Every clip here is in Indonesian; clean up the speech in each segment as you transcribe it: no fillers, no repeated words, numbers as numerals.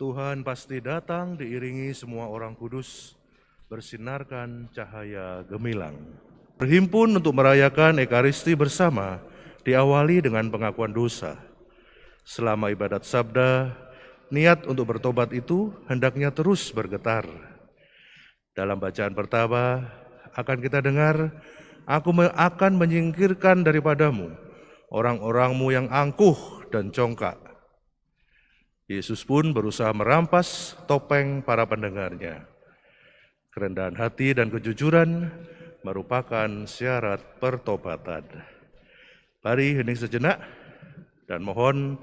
Tuhan pasti datang diiringi semua orang kudus, bersinarkan cahaya gemilang. Berhimpun untuk merayakan Ekaristi bersama, diawali dengan pengakuan dosa. Selama ibadat sabda, niat untuk bertobat itu hendaknya terus bergetar. Dalam bacaan pertama akan kita dengar, aku akan menyingkirkan daripadamu orang-orangmu yang angkuh dan congkak. Yesus pun berusaha merampas topeng para pendengarnya. Kerendahan hati dan kejujuran merupakan syarat pertobatan. Mari hening sejenak dan mohon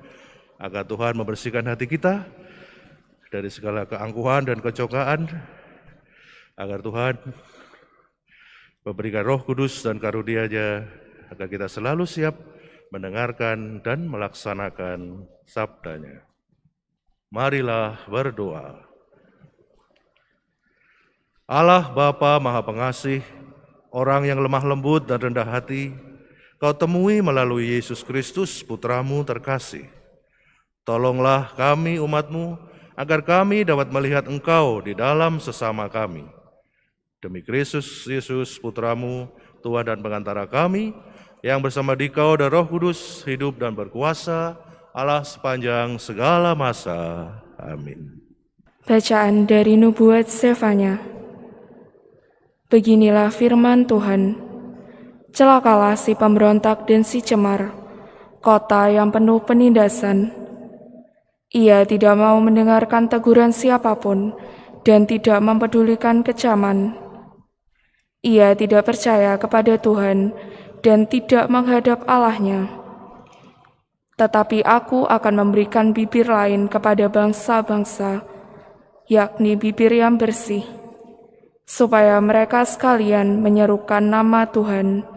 agar Tuhan membersihkan hati kita dari segala keangkuhan dan kecongkaan, agar Tuhan memberikan Roh Kudus dan karunia-Nya agar kita selalu siap mendengarkan dan melaksanakan sabda-Nya. Marilah berdoa. Allah Bapa Maha Pengasih, orang yang lemah lembut dan rendah hati, Kau temui melalui Yesus Kristus, Putra-Mu terkasih. Tolonglah kami umat-Mu, agar kami dapat melihat Engkau di dalam sesama kami. Demi Kristus Yesus, Putra-Mu, Tuhan dan pengantara kami, yang bersama Dikau dan Roh Kudus hidup dan berkuasa, Allah sepanjang segala masa. Amin. Bacaan dari Nubuat Zefanya. Beginilah firman Tuhan. Celakalah si pemberontak dan si cemar, kota yang penuh penindasan. Ia tidak mau mendengarkan teguran siapapun dan tidak mempedulikan kecaman. Ia tidak percaya kepada Tuhan dan tidak menghadap Allahnya. Tetapi aku akan memberikan bibir lain kepada bangsa-bangsa, yakni bibir yang bersih, supaya mereka sekalian menyerukan nama Tuhan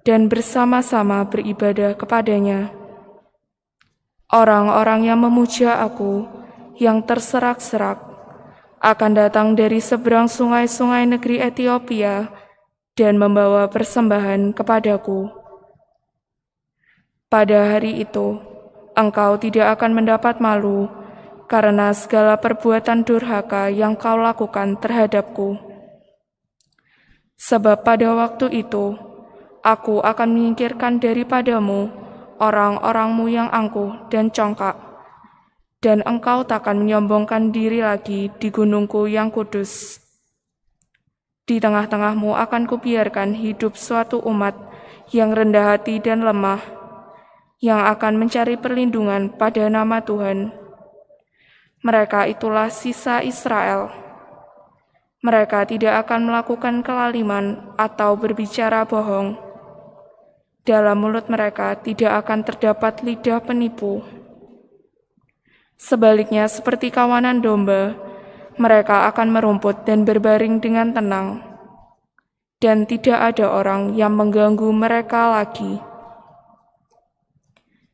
dan bersama-sama beribadah kepadanya. Orang-orang yang memuja aku, yang terserak-serak, akan datang dari seberang sungai-sungai negeri Etiopia dan membawa persembahan kepadaku. Pada hari itu, engkau tidak akan mendapat malu karena segala perbuatan durhaka yang kau lakukan terhadapku. Sebab pada waktu itu, aku akan menyingkirkan daripadamu orang-orangmu yang angkuh dan congkak, dan engkau takkan menyombongkan diri lagi di gunungku yang kudus. Di tengah-tengahmu akan kubiarkan hidup suatu umat yang rendah hati dan lemah, yang akan mencari perlindungan pada nama Tuhan. Mereka itulah sisa Israel. Mereka tidak akan melakukan kelaliman atau berbicara bohong. Dalam mulut mereka tidak akan terdapat lidah penipu. Sebaliknya, seperti kawanan domba, mereka akan merumput dan berbaring dengan tenang, dan tidak ada orang yang mengganggu mereka lagi.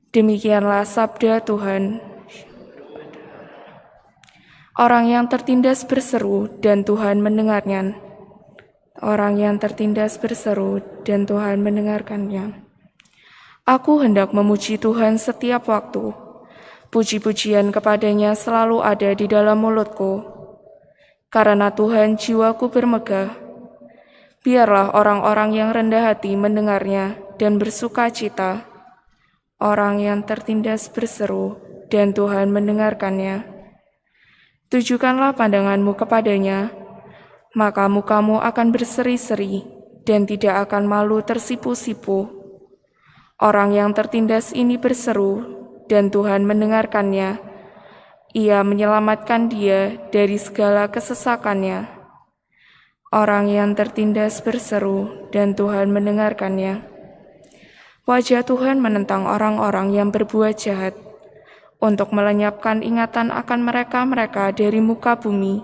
Demikianlah sabda Tuhan. Orang yang tertindas berseru dan Tuhan mendengarnya. Orang yang tertindas berseru dan Tuhan mendengarkannya. Aku hendak memuji Tuhan setiap waktu. Puji-pujian kepadanya selalu ada di dalam mulutku. Karena Tuhan jiwaku bermegah. Biarlah orang-orang yang rendah hati mendengarnya dan bersuka cita. Orang yang tertindas berseru dan Tuhan mendengarkannya. Tujukanlah pandanganmu kepadanya, maka mukamu akan berseri-seri dan tidak akan malu tersipu-sipu. Orang yang tertindas ini berseru dan Tuhan mendengarkannya. Ia menyelamatkan dia dari segala kesesakannya. Orang yang tertindas berseru dan Tuhan mendengarkannya. Wajah Tuhan menentang orang-orang yang berbuat jahat, untuk melenyapkan ingatan akan mereka-mereka dari muka bumi.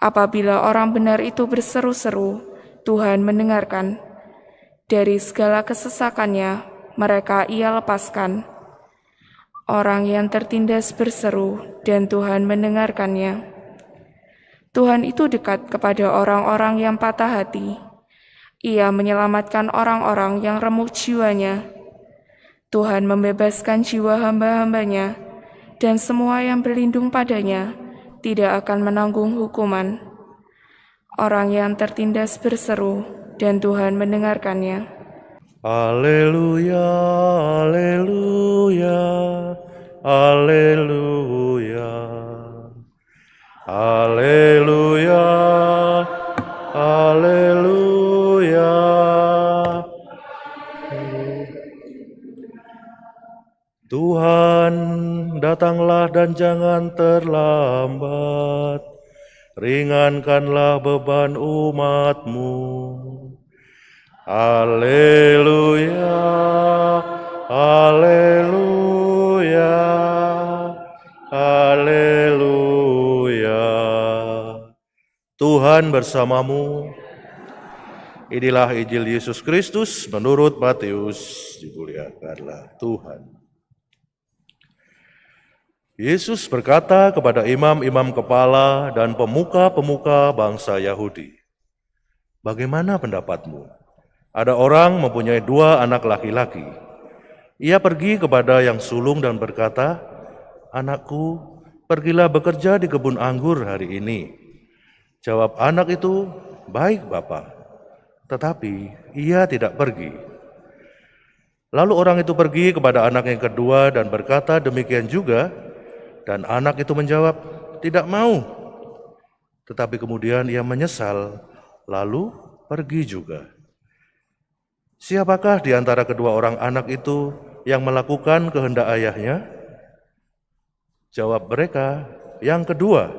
Apabila orang benar itu berseru-seru, Tuhan mendengarkan. Dari segala kesesakannya, mereka Ia lepaskan. Orang yang tertindas berseru, dan Tuhan mendengarkannya. Tuhan itu dekat kepada orang-orang yang patah hati. Ia menyelamatkan orang-orang yang remuk jiwanya. Tuhan membebaskan jiwa hamba-hambanya dan semua yang berlindung padanya tidak akan menanggung hukuman. Orang yang tertindas berseru, dan Tuhan mendengarkannya. Haleluya, haleluya, haleluya. Haleluya, haleluya. Tuhan, datanglah dan jangan terlambat. Ringankanlah beban umat-Mu. Haleluya, haleluya, haleluya. Tuhan bersamamu. Inilah Injil Yesus Kristus menurut Matius. Dimuliakanlah Tuhan. Yesus berkata kepada imam-imam kepala dan pemuka-pemuka bangsa Yahudi, "Bagaimana pendapatmu? Ada orang mempunyai 2 anak laki-laki. Ia pergi kepada yang sulung dan berkata, 'Anakku, pergilah bekerja di kebun anggur hari ini.' Jawab anak itu, 'Baik, Bapa.' Tetapi ia tidak pergi. Lalu orang itu pergi kepada anak yang kedua dan berkata demikian juga, dan anak itu menjawab, 'Tidak mau.' Tetapi kemudian ia menyesal, lalu pergi juga. Siapakah di antara kedua orang anak itu yang melakukan kehendak ayahnya?" Jawab mereka, "Yang kedua."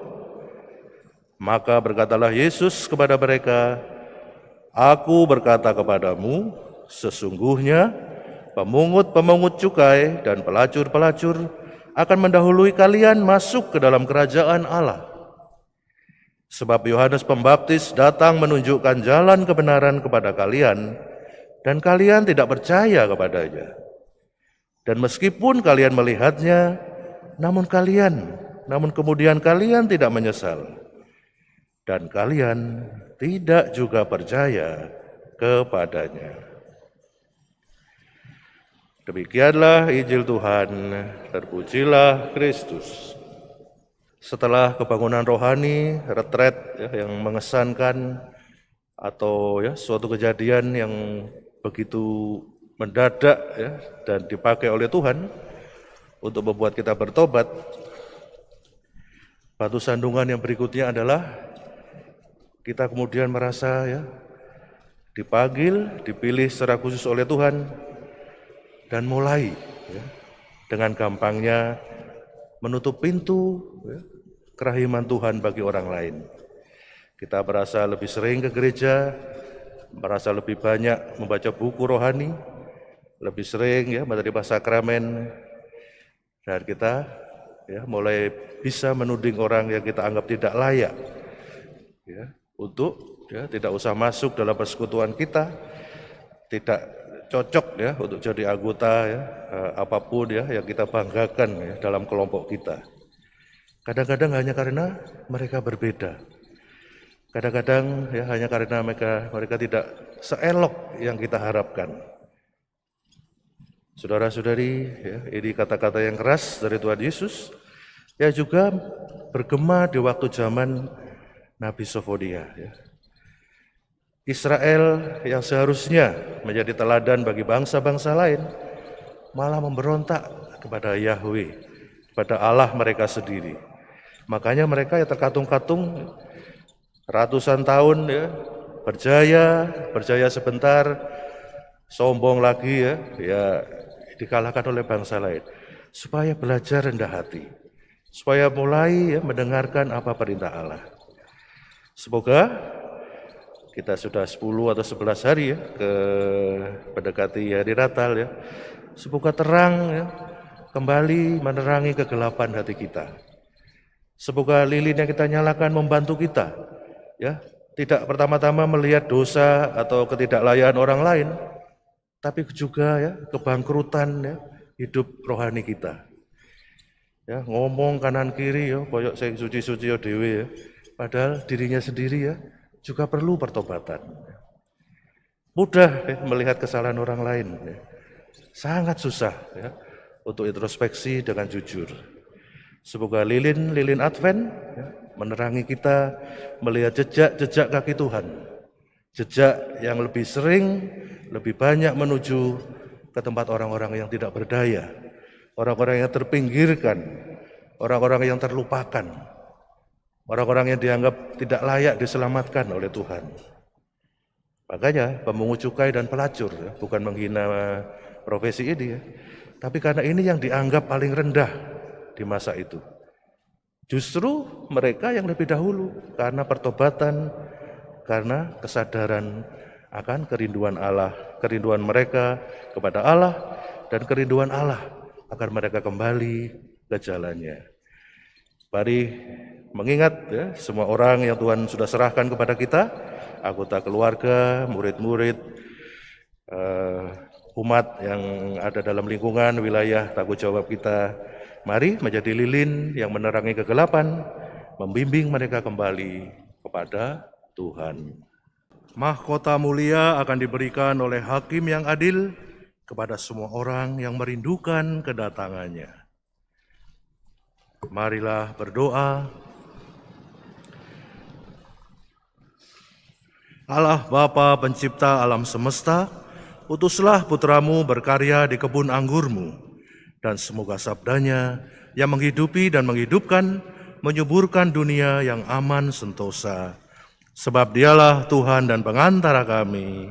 Maka berkatalah Yesus kepada mereka, "Aku berkata kepadamu, sesungguhnya pemungut-pemungut cukai dan pelacur-pelacur akan mendahului kalian masuk ke dalam kerajaan Allah. Sebab Yohanes Pembaptis datang menunjukkan jalan kebenaran kepada kalian, dan kalian tidak percaya kepadanya. Dan meskipun kalian melihatnya, namun kemudian kalian tidak menyesal. Dan kalian tidak juga percaya kepadanya." Demikianlah Injil Tuhan, terpujilah Kristus. Setelah kebangunan rohani, retret yang mengesankan, atau suatu kejadian yang begitu mendadak dan dipakai oleh Tuhan untuk membuat kita bertobat, batu sandungan yang berikutnya adalah kita kemudian merasa dipanggil, dipilih secara khusus oleh Tuhan, dan mulai dengan gampangnya menutup pintu kerahiman Tuhan bagi orang lain. Kita merasa lebih sering ke gereja, merasa lebih banyak membaca buku rohani, lebih sering menerima sakramen, dan kita mulai bisa menuding orang yang kita anggap tidak layak untuk tidak usah masuk dalam persekutuan kita, tidak cocok untuk jadi anggota apapun yang kita banggakan dalam kelompok kita. Kadang-kadang hanya karena mereka berbeda. Kadang-kadang hanya karena mereka tidak seelok yang kita harapkan. Saudara-saudari, ini kata-kata yang keras dari Tuhan Yesus yang juga bergema di waktu zaman Nabi Sofonia. Israel yang seharusnya menjadi teladan bagi bangsa-bangsa lain malah memberontak kepada Yahweh, kepada Allah mereka sendiri. Makanya mereka terkatung-katung ratusan tahun berjaya sebentar, sombong lagi dikalahkan oleh bangsa lain. Supaya belajar rendah hati, supaya mulai mendengarkan apa perintah Allah. Semoga kita sudah 10 atau 11 hari mendekati hari Natal semoga terang kembali menerangi kegelapan hati kita. Semoga lilin yang kita nyalakan membantu kita tidak pertama-tama melihat dosa atau ketidaklayakan orang lain, tapi juga kebangkrutan hidup rohani kita. Ngomong kanan kiri koyok sing suci-suci dhewe padahal dirinya sendiri juga perlu pertobatan. Mudah melihat kesalahan orang lain, sangat susah untuk introspeksi dengan jujur. Semoga lilin-lilin Advent menerangi kita melihat jejak-jejak kaki Tuhan. Jejak yang lebih sering, lebih banyak menuju ke tempat orang-orang yang tidak berdaya, orang-orang yang terpinggirkan, orang-orang yang terlupakan, orang-orang yang dianggap tidak layak diselamatkan oleh Tuhan. Makanya pemungut cukai dan pelacur, bukan menghina profesi ini, tapi karena ini yang dianggap paling rendah di masa itu. Justru mereka yang lebih dahulu karena pertobatan, karena kesadaran akan kerinduan Allah, kerinduan mereka kepada Allah, dan kerinduan Allah agar mereka kembali ke jalannya. Mari mengingat semua orang yang Tuhan sudah serahkan kepada kita, anggota keluarga, murid-murid, umat yang ada dalam lingkungan wilayah tanggung jawab kita. Mari menjadi lilin yang menerangi kegelapan, membimbing mereka kembali kepada Tuhan. Mahkota mulia akan diberikan oleh Hakim yang adil kepada semua orang yang merindukan kedatangannya. Marilah berdoa. Allah Bapa pencipta alam semesta, utuslah putramu berkarya di kebun anggurmu, dan semoga sabdanya yang menghidupi dan menghidupkan, menyuburkan dunia yang aman sentosa. Sebab dialah Tuhan dan pengantara kami,